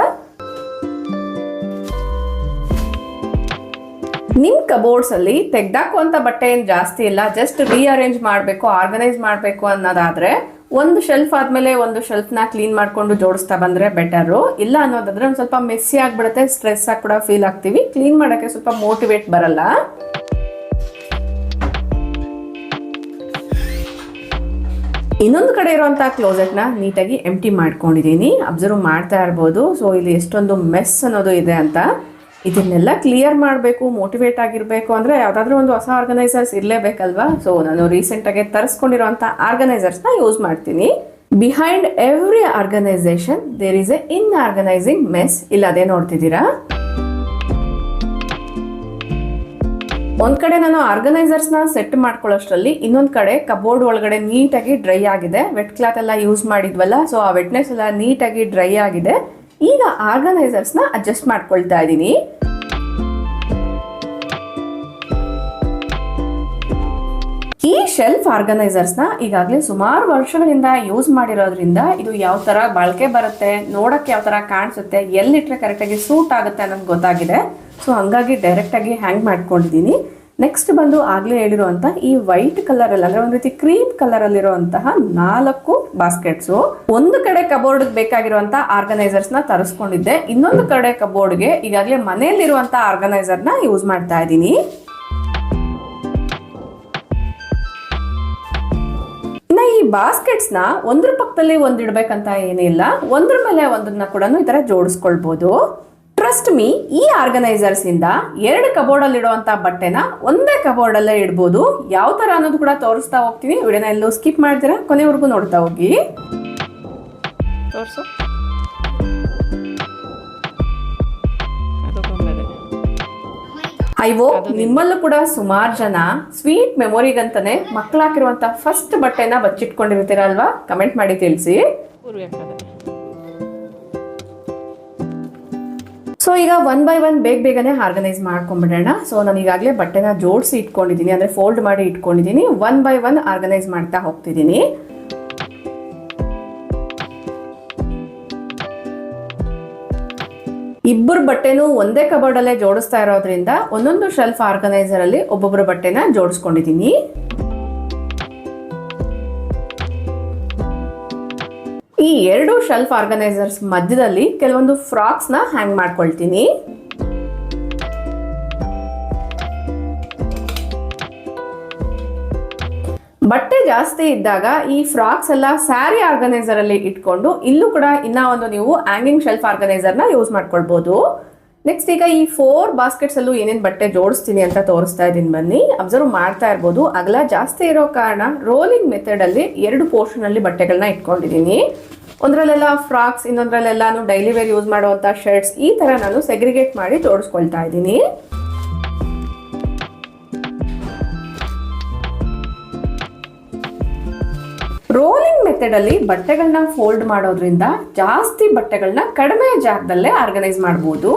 ನಿಮ್ಮ ಕಬೋರ್ಡ್ಸ್ ಅಲ್ಲಿ ತೆಗ್ದಾಕುವಂತ ಬಟ್ಟೆ ಏನು ಜಾಸ್ತಿ ಇಲ್ಲ, ಜಸ್ಟ್ ರೀಅರೇಂಜ್ ಮಾಡಬೇಕು, ಆರ್ಗನೈಸ್ ಮಾಡಬೇಕು ಅನ್ನೋದಾದ್ರೆ ಒಂದು ಶೆಲ್ಫ್ ಆದ್ಮೇಲೆ ಒಂದು ಶೆಲ್ಫ್ನ ಕ್ಲೀನ್ ಮಾಡ್ಕೊಂಡು ಜೋಡಿಸ್ತಾ ಬಂದ್ರೆ ಬೆಟರು. ಇಲ್ಲ ಅನ್ನೋದಾದ್ರೆ ಒಂದು ಸ್ವಲ್ಪ ಮೆಸ್ಸಿ ಆಗ್ಬಿಡುತ್ತೆ, ಸ್ಟ್ರೆಸ್ ಆಗಿ ಕೂಡ ಫೀಲ್ ಆಗ್ತೀವಿ, ಕ್ಲೀನ್ ಮಾಡೋಕ್ಕೆ ಸ್ವಲ್ಪ ಮೋಟಿವೇಟ್ ಬರಲ್ಲ. ಇನ್ನೊಂದು ಕಡೆ ಇರುವಂತಹ ಕ್ಲೋಸೆಟ್ನ ನೀಟಾಗಿ ಎಂಟಿ ಮಾಡ್ಕೊಂಡಿದ್ದೀನಿ. ಅಬ್ಸರ್ವ್ ಮಾಡ್ತಾ ಇರ್ಬೋದು. ಸೊ ಇಲ್ಲಿ ಎಷ್ಟೊಂದು ಮೆಸ್ ಅನ್ನೋದು ಇದೆ ಅಂತ. ಇದನ್ನೆಲ್ಲ ಕ್ಲಿಯರ್ ಮಾಡಬೇಕು, ಮೋಟಿವೇಟ್ ಆಗಿರಬೇಕು ಅಂದರೆ ಯಾವುದಾದ್ರೂ ಒಂದು ಹೊಸ ಆರ್ಗನೈಸರ್ಸ್ ಇರಲೇಬೇಕಲ್ವಾ. ಸೊ ನಾನು ರೀಸೆಂಟಾಗಿ ತರಿಸ್ಕೊಂಡಿರೋಂಥ ಆರ್ಗನೈಸರ್ಸ್ನ ಯೂಸ್ ಮಾಡ್ತೀನಿ. Behind every organisation there is a in organising mess. ಇಲ್ಲ ಅದೇ ನೋಡ್ತಿದ್ದೀರಾ. ಒಂದ್ ಕಡೆ ನಾನು ಆರ್ಗನೈಸರ್ಸ್ ನ ಸೆಟ್ ಮಾಡ್ಕೊಳ್ಳೋಷ್ಟರಲ್ಲಿ ಇನ್ನೊಂದ್ ಕಡೆ ಕಬೋರ್ಡ್ ಒಳಗಡೆ ನೀಟಾಗಿ ಡ್ರೈ ಆಗಿದೆ. ವೆಟ್ ಕ್ಲಾತ್ ಎಲ್ಲ ಯೂಸ್ ಮಾಡಿದ್ವಲ್ಲ, ಸೊ ಆ ವೆಟ್ನೆಸ್ ಎಲ್ಲ ನೀಟಾಗಿ ಡ್ರೈ ಆಗಿದೆ. ಈಗ ಆರ್ಗನೈಸರ್ಸ್ ನ ಅಡ್ಜಸ್ಟ್ ಮಾಡ್ಕೊಳ್ತಾ ಇದ್ದೀನಿ. ಈ ಶೆಲ್ಫ್ ಆರ್ಗನೈಸರ್ಸ್ ನ ಈಗಾಗಲೇ ಸುಮಾರು ವರ್ಷಗಳಿಂದ ಯೂಸ್ ಮಾಡಿರೋದ್ರಿಂದ ಇದು ಯಾವ ತರ ಬಾಳ್ಕೆ ಬರುತ್ತೆ, ನೋಡಕ್ಕೆ ಯಾವ ತರ ಕಾಣಿಸುತ್ತೆ, ಎಲ್ಲಿಟ್ರೆ ಕರೆಕ್ಟ್ ಆಗಿ ಸೂಟ್ ಆಗುತ್ತೆ ಅನ್ನೋದು ಗೊತ್ತಾಗಿದೆ. ಸೊ ಹಂಗಾಗಿ ಡೈರೆಕ್ಟ್ ಆಗಿ ಹ್ಯಾಂಗ್ ಮಾಡ್ಕೊಂಡಿದ್ದೀನಿ. ನೆಕ್ಸ್ಟ್ ಬಂದು ಆಗ್ಲೇ ಹೇಳಿರುವಂತ ಈ ವೈಟ್ ಕಲರ್ ಅಲ್ಲಿ, ಅಂದ್ರೆ ಒಂದ್ ರೀತಿ ಕ್ರೀಮ್ ಕಲರ್ ಅಲ್ಲಿರುವಂತಹ 4 ಬಾಸ್ಕೆಟ್ಸ್. ಒಂದು ಕಡೆ ಕಬೋರ್ಡ್ ಬೇಕಾಗಿರುವಂತ ಆರ್ಗನೈಸರ್ಸ್ ನ ತರಿಸ್ಕೊಂಡಿದ್ದೆ, ಇನ್ನೊಂದು ಕಡೆ ಕಬೋರ್ಡ್ಗೆ ಈಗಾಗಲೇ ಮನೆಯಲ್ಲಿರುವಂತ ಆರ್ಗನೈಸರ್ ನ ಯೂಸ್ ಮಾಡ್ತಾ ಇದ್ದೀನಿ. ಈ ಬಾಸ್ಕೆಟ್ಸ್ ನ ಒಂದ್ರ ಪಕ್ಕದಲ್ಲಿ ಒಂದ್ ಇಡ್ಬೇಕಂತ ಏನಿಲ್ಲ, ಒಂದ್ರ ಮೇಲೆ ಒಂದನ್ನ ಕೂಡ ಈ ತರ ಜೋಡಿಸ್ಕೊಳ್ಬಹುದು. ಟ್ರಸ್ಟ್ ಮೀ, ಈ ಆರ್ಗನೈಸರ್ಸ್ ಇಂದ 2 ಕಬೋರ್ಡ್ ಅಲ್ಲಿ ಇಡುವಂತ ಬಟ್ಟೆನ ಒಂದೇ ಕಬೋರ್ಡ್ ಅಲ್ಲೇ ಇಡ್ಬೋದು. ಯಾವ ತರ ಅನ್ನೋದು ಕೂಡ ತೋರಿಸ್ತಾ ಹೋಗ್ತೀನಿ. ವಿಡಿಯೋನ ಎಲ್ಲೂ ಸ್ಕಿಪ್ ಮಾಡ್ತೀರಾ, ಕೊನೆವರೆಗೂ ನೋಡ್ತಾ ಹೋಗಿ. ತೋರ್ಸು. ಐವೋ ನಿಮ್ಮಲ್ಲೂ ಕೂಡ ಸುಮಾರು ಜನ ಸ್ವೀಟ್ ಮೆಮೊರಿಗಂತಾನೆ ಮಕ್ಳು ಹಾಕಿರುವಂತ ಫಸ್ಟ್ ಬಟ್ಟೆನ ಬಚ್ಚಿಟ್ಕೊಂಡಿರ್ತೀರ ಅಲ್ವಾ? ಕಮೆಂಟ್ ಮಾಡಿ ತಿಳಿಸಿ. ಸೊ ಈಗ 1 by 1 ಬೇಗನೆ ಆರ್ಗನೈಸ್ ಮಾಡ್ಕೊಂಡ್ಬಿಡೋಣ. ಸೊ ನಾನು ಈಗಾಗಲೇ ಬಟ್ಟೆನ ಜೋಡಿಸಿ ಇಟ್ಕೊಂಡಿದ್ದೀನಿ, ಅಂದ್ರೆ ಫೋಲ್ಡ್ ಮಾಡಿ ಇಟ್ಕೊಂಡಿದ್ದೀನಿ. 1 by 1 ಆರ್ಗನೈಸ್ ಮಾಡ್ತಾ ಹೋಗ್ತಿದ್ದೀನಿ. ಇಬ್ಬರು ಬಟ್ಟೆನೂ ಒಂದೇ ಕಬೋರ್ಡ್ ಅಲ್ಲೇ ಜೋಡಿಸ್ತಾ ಇರೋದ್ರಿಂದ ಒಂದೊಂದು ಶೆಲ್ಫ್ ಆರ್ಗನೈಸರ್ ಅಲ್ಲಿ ಒಬ್ಬೊಬ್ಬರು ಬಟ್ಟೆನ ಜೋಡಿಸ್ಕೊಂಡಿದ್ದೀನಿ. ಈ 2 ಶೆಲ್ಫ್ ಆರ್ಗನೈಸರ್ಸ್ ಮಧ್ಯದಲ್ಲಿ ಕೆಲವೊಂದು ಫ್ರಾಕ್ಸ್ ನ ಹ್ಯಾಂಗ್ ಮಾಡ್ಕೊಳ್ತೀನಿ. ಬಟ್ಟೆ ಜಾಸ್ತಿ ಇದ್ದಾಗ ಈ ಫ್ರಾಕ್ಸ್ ಎಲ್ಲ ಸ್ಯಾರಿ ಆರ್ಗನೈಸರ್ ಅಲ್ಲಿ ಇಟ್ಕೊಂಡು ಇಲ್ಲೂ ಕೂಡ ಇನ್ನ ಒಂದು ನೀವು ಹ್ಯಾಂಗಿಂಗ್ ಶೆಲ್ಫ್ ಆರ್ಗನೈಸರ್ ನ ಯೂಸ್ ಮಾಡ್ಕೊಳ್ಬಹುದು. ನೆಕ್ಸ್ಟ್ ಈಗ ಈ 4 ಬಾಸ್ಕೆಟ್ಸ್ ಅಲ್ಲೂ ಏನೇನ್ ಬಟ್ಟೆ ಜೋಡಿಸ್ತೀನಿ ಅಂತ ತೋರಿಸ್ತಾ ಇದ್ದೀನಿ, ಬನ್ನಿ. ಅಬ್ಸರ್ವ್ ಮಾಡ್ತಾ ಇರ್ಬೋದು, ಅಗಲ ಜಾಸ್ತಿ ಇರೋ ಕಾರಣ ರೋಲಿಂಗ್ ಮೆಥಡ್ ಅಲ್ಲಿ 2 ಪೋರ್ಷನ್ ಅಲ್ಲಿ ಬಟ್ಟೆಗಳನ್ನ ಇಟ್ಕೊಂಡಿದ್ದೀನಿ. ಒಂದ್ರಲ್ಲೆಲ್ಲ ಫ್ರಾಕ್ಸ್, ಇನ್ನೊಂದ್ರಲ್ಲೆಲ್ಲಾನು ಡೈಲಿ ವೇರ್ ಯೂಸ್ ಮಾಡುವಂತ ಶರ್ಟ್ಸ್, ಈ ತರ ನಾನು ಸೆಗ್ರಿಗೇಟ್ ಮಾಡಿ ಜೋಡಿಸ್ಕೊಳ್ತಾ ಇದ್ದೀನಿ. ರೋಲಿಂಗ್ ಮೆಥಡ್ ಅಲ್ಲಿ ಬಟ್ಟೆಗಳನ್ನ ಫೋಲ್ಡ್ ಮಾಡೋದ್ರಿಂದ ಜಾಸ್ತಿ ಬಟ್ಟೆಗಳನ್ನ ಕಡಿಮೆ ಜಾಗದಲ್ಲೇ ಆರ್ಗನೈಸ್ ಮಾಡಬಹುದು.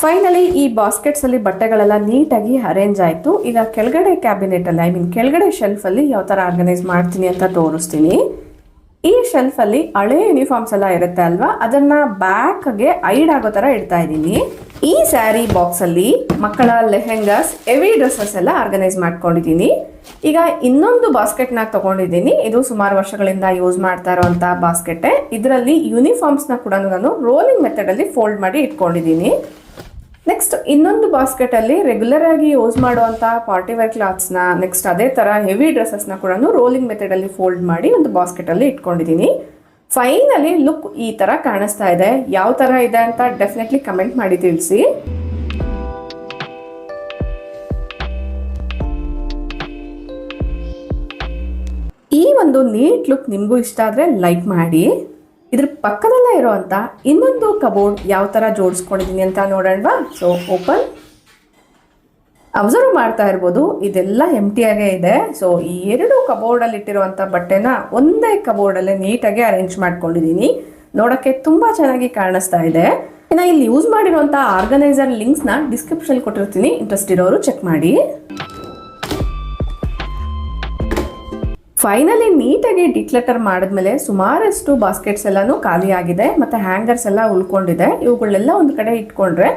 ಫೈನಲಿ ಈ ಬಾಸ್ಕೆಟ್ಸ್ ಅಲ್ಲಿ ಬಟ್ಟೆಗಳೆಲ್ಲ ನೀಟಾಗಿ ಅರೇಂಜ್ ಆಯ್ತು. ಈಗ ಕೆಳಗಡೆ ಕ್ಯಾಬಿನೆಟ್ ಅಲ್ಲಿ, ಕೆಳಗಡೆ ಶೆಲ್ಫ್ ಅಲ್ಲಿ ಯಾವ ತರ ಆರ್ಗನೈಸ್ ಮಾಡ್ತೀನಿ ಅಂತ ತೋರಿಸ್ತೀನಿ. ಈ ಶೆಲ್ಫ್ ಅಲ್ಲಿ ಹಳೆ ಯೂನಿಫಾರ್ಮ್ಸ್ ಎಲ್ಲ ಇರುತ್ತೆ ಅಲ್ವಾ, ಅದನ್ನ ಬ್ಯಾಕ್ ಗೆ ಐಡ್ ಆಗೋ ತರ ಇಡ್ತಾ ಇದ್ದೀನಿ. ಈ ಸ್ಯಾರಿ ಬಾಕ್ಸ್ ಅಲ್ಲಿ ಮಕ್ಕಳ ಲೆಹೆಂಗಾಸ್, ಹೆವಿ ಡ್ರೆಸ್ಸಸ್ ಎಲ್ಲ ಆರ್ಗನೈಸ್ ಮಾಡ್ಕೊಂಡಿದ್ದೀನಿ. ಈಗ ಇನ್ನೊಂದು ಬಾಸ್ಕೆಟ್ ನ ತಗೊಂಡಿದ್ದೀನಿ. ಇದು ಸುಮಾರು ವರ್ಷಗಳಿಂದ ಯೂಸ್ ಮಾಡ್ತಾ ಇರುವಂತ ಬಾಸ್ಕೆಟ್. ಇದರಲ್ಲಿ ಯೂನಿಫಾರ್ಮ್ಸ್ ನ ಕೂಡ ನಾನು ರೋಲಿಂಗ್ ಮೆಥಡ್ ಅಲ್ಲಿ ಫೋಲ್ಡ್ ಮಾಡಿ ಇಟ್ಕೊಂಡಿದ್ದೀನಿ. ನೆಕ್ಸ್ಟ್ ಇನ್ನೊಂದು ಬಾಸ್ಕೆಟ್ ಅಲ್ಲಿ ರೆಗ್ಯುಲರ್ ಆಗಿ ಯೂಸ್ ಮಾಡುವಂತ ಪಾರ್ಟಿ ವೇರ್ ಕ್ಲಾತ್ಸ್ ನ, ನೆಕ್ಸ್ಟ್ ಅದೇ ತರ ಹೆವಿ ಡ್ರೆಸ್ಸಸ್ ನ ಕೂಡ ರೋಲಿಂಗ್ ಮೆಥಡ್ ಅಲ್ಲಿ ಫೋಲ್ಡ್ ಮಾಡಿ ಒಂದು ಬಾಸ್ಕೆಟ್ ಅಲ್ಲಿ ಇಟ್ಕೊಂಡಿದ್ದೀನಿ. ಫೈನಲಿ ಲುಕ್ ಈ ತರ ಕಾಣಿಸ್ತಾ ಇದೆ. ಯಾವ ತರ ಇದೆ ಅಂತ ಡೆಫಿನೆಟ್ಲಿ ಕಮೆಂಟ್ ಮಾಡಿ ತಿಳಿಸಿ. ಈ ಒಂದು ನೀಟ್ ಲುಕ್ ನಿಮಗೂ ಇಷ್ಟ ಆದ್ರೆ ಲೈಕ್ ಮಾಡಿ. ಇದ್ರ ಪಕ್ಕದಲ್ಲೇ ಇರುವಂತ ಇನ್ನೊಂದು ಕಬೋರ್ಡ್ ಯಾವ ತರ ಜೋಡಿಸ್ಕೊಂಡಿದ್ದೀನಿ ಅಂತ ನೋಡೋಣವಾ? So open. ಅಬ್ಸರ್ವ್ ಮಾಡ್ತಾ ಇರ್ಬೋದು, ಇದೆಲ್ಲ ಎಂಟಿಯಾಗೇ ಇದೆ. ಸೊ ಈ 2 ಕಬೋರ್ಡ್ ಅಲ್ಲಿ ಇಟ್ಟಿರುವಂತ ಬಟ್ಟೆನ ಒಂದೇ ಕಬೋರ್ಡ್ ಅಲ್ಲೇ ನೀಟಾಗಿ ಅರೇಂಜ್ ಮಾಡ್ಕೊಂಡಿದ್ದೀನಿ. ನೋಡಕ್ಕೆ ತುಂಬಾ ಚೆನ್ನಾಗಿ ಕಾಣಿಸ್ತಾ ಇದೆ. ಇನ್ನು ಇಲ್ಲಿ ಯೂಸ್ ಮಾಡಿರುವಂತ ಆರ್ಗನೈಸರ್ ಲಿಂಕ್ಸ್ ನ ಡಿಸ್ಕ್ರಿಪ್ಷನ್ ಕೊಟ್ಟಿರ್ತೀನಿ, ಇಂಟ್ರೆಸ್ಟ್ ಇರೋರು ಚೆಕ್ ಮಾಡಿ. ಫೈನಲಿ ನೀಟಾಗಿ ಡಿಕ್ಲಟರ್ ಮಾಡಿದ್ಮೇಲೆ ಸುಮಾರಷ್ಟು ಬಾಸ್ಕೆಟ್ಸ್ ಎಲ್ಲಾನು ಖಾಲಿ ಆಗಿದೆ, ಮತ್ತೆ ಹ್ಯಾಂಗರ್ಸ್ ಎಲ್ಲ ಉಳ್ಕೊಂಡಿದೆ. ಇವುಗಳೆಲ್ಲ ಒಂದು ಕಡೆ ಇಟ್ಕೊಂಡ್ರೆ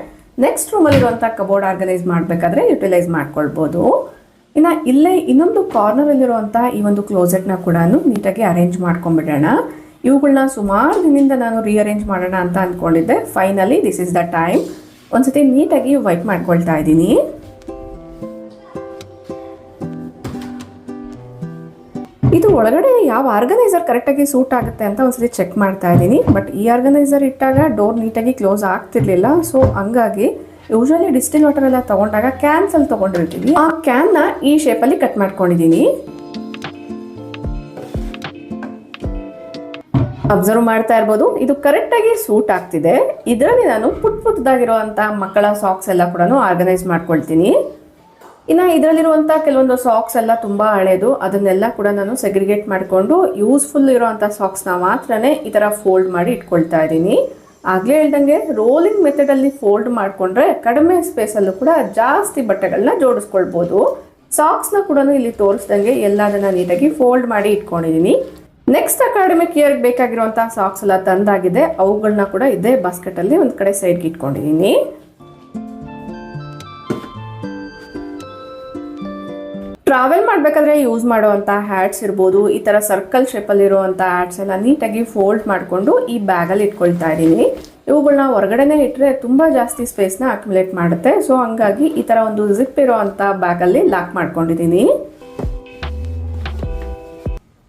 ನೆಕ್ಸ್ಟ್ ರೂಮಲ್ಲಿ ಇರುವಂಥ ಕಬೋರ್ಡ್ ಆರ್ಗನೈಸ್ ಮಾಡಬೇಕಾದ್ರೆ ಯುಟಿಲೈಸ್ ಮಾಡ್ಕೊಳ್ಬೋದು. ಇನ್ನು ಇಲ್ಲೇ ಇನ್ನೊಂದು ಕಾರ್ನರ್ ಅಲ್ಲಿರುವಂಥ ಈ ಒಂದು ಕ್ಲೋಸೆಟ್ನ ಕೂಡ ನೀಟಾಗಿ ಅರೇಂಜ್ ಮಾಡ್ಕೊಂಡ್ಬಿಡೋಣ. ಇವುಗಳನ್ನ ಸುಮಾರು ದಿನದಿಂದ ನಾನು ರೀಅರೇಂಜ್ ಮಾಡೋಣ ಅಂತ ಅಂದ್ಕೊಂಡಿದ್ದೆ. Finally this is the time. ಒಂದ್ಸತಿ ನೀಟಾಗಿ ವೈಪ್ ಮಾಡ್ಕೊಳ್ತಾ ಇದ್ದೀನಿ. ಇದು ಒಳಗಡೆ ಯಾವ ಆರ್ಗನೈಸರ್ ಕರೆಕ್ಟಾಗಿ ಸೂಟ್ ಆಗುತ್ತೆ ಅಂತ ಒಂದ್ಸತಿ ಚೆಕ್ ಮಾಡ್ತಾ ಇದ್ದೀನಿ. ಬಟ್ ಈ ಆರ್ಗನೈಸರ್ ಇಟ್ಟಾಗ ಡೋರ್ ನೀಟಾಗಿ ಕ್ಲೋಸ್ ಆಗ್ತಿರ್ಲಿಲ್ಲ. ಸೊ ಹಂಗಾಗಿ ಯೂಶಲಿ ಡಿಸ್ಟಿಲ್ ವಾಟರ್ ಎಲ್ಲ ತಗೊಂಡಾಗ ಕ್ಯಾನ್ಸ್ ಅಲ್ಲಿ ತಗೊಂಡಿರ್ತೀವಿ. ಆ ಕ್ಯಾನ್ನ ಈ ಶೇಪಲ್ಲಿ ಕಟ್ ಮಾಡ್ಕೊಂಡಿದ್ದೀನಿ. ಅಬ್ಸರ್ವ್ ಮಾಡ್ತಾ ಇರ್ಬೋದು, ಇದು ಕರೆಕ್ಟಾಗಿ ಸೂಟ್ ಆಗ್ತಿದೆ. ಇದರಲ್ಲಿ ನಾನು ಪುಟ್ಟದಾಗಿರುವಂಥ ಮಕ್ಕಳ ಸಾಕ್ಸ್ ಎಲ್ಲ ಕೂಡ ಆರ್ಗನೈಸ್ ಮಾಡ್ಕೊಳ್ತೀನಿ. ಇನ್ನು ಇದರಲ್ಲಿರುವಂಥ ಕೆಲವೊಂದು ಸಾಕ್ಸ್ ಎಲ್ಲ ತುಂಬ ಹಳೇದು, ಅದನ್ನೆಲ್ಲ ಕೂಡ ನಾನು ಸೆಗ್ರಿಗೇಟ್ ಮಾಡಿಕೊಂಡು ಯೂಸ್ಫುಲ್ ಇರೋವಂಥ ಸಾಕ್ಸ್ನ ಮಾತ್ರನೇ ಈ ಥರ ಫೋಲ್ಡ್ ಮಾಡಿ ಇಟ್ಕೊಳ್ತಾ ಇದ್ದೀನಿ. ಆಗಲೇ ಹೇಳ್ದಂಗೆ ರೋಲಿಂಗ್ ಮೆಥಡಲ್ಲಿ ಫೋಲ್ಡ್ ಮಾಡಿಕೊಂಡ್ರೆ ಕಡಿಮೆ ಸ್ಪೇಸಲ್ಲೂ ಕೂಡ ಜಾಸ್ತಿ ಬಟ್ಟೆಗಳನ್ನ ಜೋಡಿಸ್ಕೊಳ್ಬೋದು. ಸಾಕ್ಸ್ನ ಕೂಡ ಇಲ್ಲಿ ತೋರಿಸ್ದಂಗೆ ಎಲ್ಲದನ್ನ ನೀಟಾಗಿ ಫೋಲ್ಡ್ ಮಾಡಿ ಇಟ್ಕೊಂಡಿದ್ದೀನಿ. ನೆಕ್ಸ್ಟ್ ಅಕಾಡೆಮಿಕ್ ಇಯರ್ಗೆ ಬೇಕಾಗಿರುವಂಥ ಸಾಕ್ಸ್ ಎಲ್ಲ ತಂದಾಗಿದೆ, ಅವುಗಳನ್ನ ಕೂಡ ಇದೇ ಬಾಸ್ಕೆಟಲ್ಲಿ ಒಂದು ಕಡೆ ಸೈಡ್ಗೆ ಇಟ್ಕೊಂಡಿದ್ದೀನಿ. ಟ್ರಾವೆಲ್ ಮಾಡಬೇಕಾದ್ರೆ ಯೂಸ್ ಮಾಡುವಂಥ ಹ್ಯಾಟ್ಸ್ ಇರ್ಬೋದು, ಈ ಥರ ಸರ್ಕಲ್ ಶೇಪಲ್ಲಿರುವಂಥ ಹ್ಯಾಟ್ಸ್ ಎಲ್ಲ ನೀಟಾಗಿ ಫೋಲ್ಡ್ ಮಾಡಿಕೊಂಡು ಈ ಬ್ಯಾಗಲ್ಲಿ ಇಟ್ಕೊಳ್ತಾ ಇದ್ದೀನಿ. ಇವುಗಳನ್ನ ಹೊರಗಡೆನೇ ಇಟ್ಟರೆ ತುಂಬ ಜಾಸ್ತಿ ಸ್ಪೇಸ್ನ ಅಕ್ಯುಮುಲೇಟ್ ಮಾಡುತ್ತೆ. ಸೊ ಹಂಗಾಗಿ ಈ ಥರ ಒಂದು ಜಿಪ್ ಇರೋವಂಥ ಬ್ಯಾಗಲ್ಲಿ ಲಾಕ್ ಮಾಡ್ಕೊಂಡಿದ್ದೀನಿ.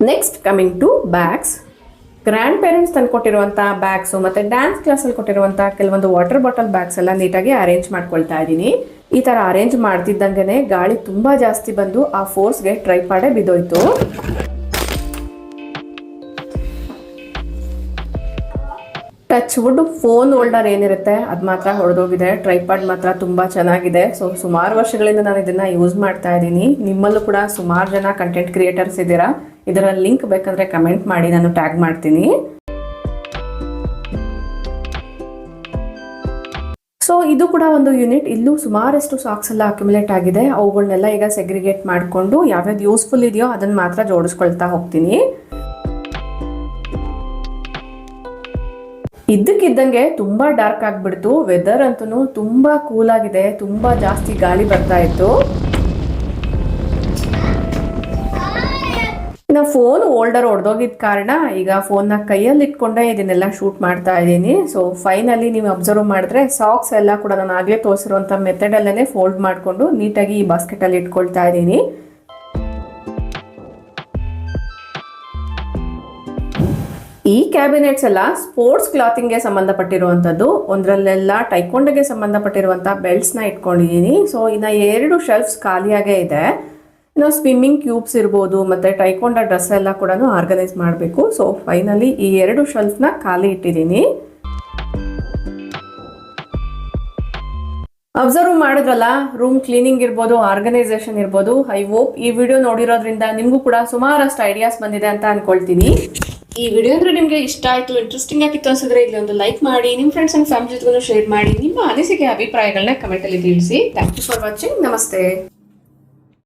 Next coming to bags. Grandparents ತಂದು ಕೊಟ್ಟಿರುವಂಥ ಬ್ಯಾಗ್ಸು ಮತ್ತು ಡ್ಯಾನ್ಸ್ ಕ್ಲಾಸಲ್ಲಿ ಕೊಟ್ಟಿರುವಂಥ ಕೆಲವೊಂದು ವಾಟರ್ ಬಾಟಲ್ ಬ್ಯಾಗ್ಸ್ ಎಲ್ಲ ನೀಟಾಗಿ ಅರೇಂಜ್ ಮಾಡ್ಕೊಳ್ತಾ ಇದ್ದೀನಿ. ಈ ಥರ ಅರೇಂಜ್ ಮಾಡ್ತಿದ್ದಂಗೆ ಗಾಳಿ ತುಂಬ ಜಾಸ್ತಿ ಬಂದು ಆ ಫೋರ್ಸ್ಗೆ ಟ್ರೈಪಾಡೇ ಬಿದ್ದೋಯ್ತು. ಟಚ್ ವುಡ್ ಫೋನ್ ಹೋಲ್ಡರ್ ಏನಿರುತ್ತೆ ಅದು ಮಾತ್ರ ಹೊಡೆದೋಗಿದೆ, ಟ್ರೈಪಾಡ್ ಮಾತ್ರ ತುಂಬ ಚೆನ್ನಾಗಿದೆ. ಸೊ ಸುಮಾರು ವರ್ಷಗಳಿಂದ ನಾನು ಇದನ್ನು ಯೂಸ್ ಮಾಡ್ತಾ ಇದ್ದೀನಿ. ನಿಮ್ಮಲ್ಲೂ ಕೂಡ ಸುಮಾರು ಜನ ಕಂಟೆಂಟ್ ಕ್ರಿಯೇಟರ್ಸ್ ಇದ್ದೀರಾ, ಇದರ ಲಿಂಕ್ ಬೇಕಂದರೆ ಕಮೆಂಟ್ ಮಾಡಿ, ನಾನು ಟ್ಯಾಗ್ ಮಾಡ್ತೀನಿ. ಸೊ ಇದು ಕೂಡ ಒಂದು ಯೂನಿಟ್. ಇಲ್ಲೂ ಸುಮಾರಷ್ಟು ಸಾಕ್ಸ್ ಎಲ್ಲ ಅಕ್ಯುಮುಲೇಟ್ ಆಗಿದೆ. ಅವುಗಳನ್ನೆಲ್ಲ ಈಗ ಸೆಗ್ರಿಗೇಟ್ ಮಾಡಿಕೊಂಡು ಯಾವ್ಯಾವ್ದು ಯೂಸ್ಫುಲ್ ಇದೆಯೋ ಅದನ್ನು ಮಾತ್ರ ಜೋಡಿಸ್ಕೊಳ್ತಾ ಹೋಗ್ತೀನಿ. ಇದ್ದಕ್ಕಿದ್ದಂಗೆ ತುಂಬ ಡಾರ್ಕ್ ಆಗಿಬಿಡ್ತು. ವೆದರ್ ಅಂತೂ ತುಂಬ ಕೂಲ್ ಆಗಿದೆ, ತುಂಬ ಜಾಸ್ತಿ ಗಾಳಿ ಬರ್ತಾ ಇತ್ತು. ಇನ್ನು ಫೋನ್ ಹೋಲ್ಡರ್ ಹೊಡೆದೋಗಿದ್ದ ಕಾರಣ ಈಗ ಫೋನ್ನ ಕೈಯಲ್ಲಿ ಇಟ್ಕೊಂಡೆ ಇದನ್ನೆಲ್ಲ ಶೂಟ್ ಮಾಡ್ತಾ ಇದ್ದೀನಿ. ಸೊ ಫೈನಲಿ ನೀವು ಅಬ್ಸರ್ವ್ ಮಾಡಿದ್ರೆ ಸಾಕ್ಸ್ ಎಲ್ಲ ಕೂಡ ನಾನು ಆಗಲೇ ತೋರಿಸಿರುವಂಥ ಮೆಥಡಲ್ಲೇ ಫೋಲ್ಡ್ ಮಾಡಿಕೊಂಡು ನೀಟಾಗಿ ಈ ಬಾಸ್ಕೆಟಲ್ಲಿ ಇಟ್ಕೊಳ್ತಾ ಇದ್ದೀನಿ. ಈ ಕ್ಯಾಬಿನೆಟ್ಸ್ ಎಲ್ಲ ಸ್ಪೋರ್ಟ್ಸ್ ಕ್ಲಾತಿಂಗ್ಗೆ ಸಂಬಂಧಪಟ್ಟಿರುವಂಥದ್ದು. ಒಂದರಲ್ಲೆಲ್ಲ ಟೈಕೊಂಡಗೆ ಸಂಬಂಧಪಟ್ಟಿರುವಂಥ ಬೆಲ್ಟ್ಸ್ನ ಇಟ್ಕೊಂಡಿದ್ದೀನಿ. ಸೊ ಇನ್ನು 2 ಶೆಲ್ಫ್ಸ್ ಖಾಲಿಯಾಗೇ ಇದೆ. ಇನ್ನು ಸ್ವಿಮ್ಮಿಂಗ್ ಕ್ಯೂಬ್ಸ್ ಇರ್ಬೋದು ಮತ್ತು ಟೈಕೊಂಡ ಡ್ರೆಸ್ ಎಲ್ಲ ಕೂಡ ಆರ್ಗನೈಸ್ ಮಾಡಬೇಕು. ಸೊ ಫೈನಲಿ ಈ 2 ಶೆಲ್ಫ್ನ ಖಾಲಿ ಇಟ್ಟಿದ್ದೀನಿ. ಅಬ್ಸರ್ವ್ ಮಾಡಿದ್ರಲ್ಲ, ರೂಮ್ ಕ್ಲೀನಿಂಗ್ ಇರ್ಬೋದು, ಆರ್ಗನೈಸೇಷನ್ ಇರ್ಬೋದು. ಐ ಹೋಪ್ ಈ ವಿಡಿಯೋ ನೋಡಿರೋದ್ರಿಂದ ನಿಮಗೂ ಕೂಡ ಸುಮಾರಷ್ಟು ಐಡಿಯಾಸ್ ಬಂದಿದೆ ಅಂತ ಅನ್ಕೊಳ್ತೀನಿ. ಈ ವಿಡಿಯೋ ಅಂದ್ರೆ ನಿಮಗೆ ಇಷ್ಟ ಆಯಿತು, ಇಂಟ್ರೆಸ್ಟಿಂಗ್ ಆಗಿತ್ತು ಅನ್ಸಿದ್ರೆ ಇಲ್ಲಿ ಒಂದು ಲೈಕ್ ಮಾಡಿ, ನಿಮ್ಮ ಫ್ರೆಂಡ್ಸ್ ಅಂಡ್ ಫ್ಯಾಮಿಲಿ ಜೊತೆಗೂ ಶೇರ್ ಮಾಡಿ. ನಿಮ್ಮ ಅನಿಸಿಕೆ ಅಭಿಪ್ರಾಯಗಳನ್ನ ಕಮೆಂಟಲ್ಲಿ ತಿಳಿಸಿ. Thank you for watching. ನಮಸ್ತೆ.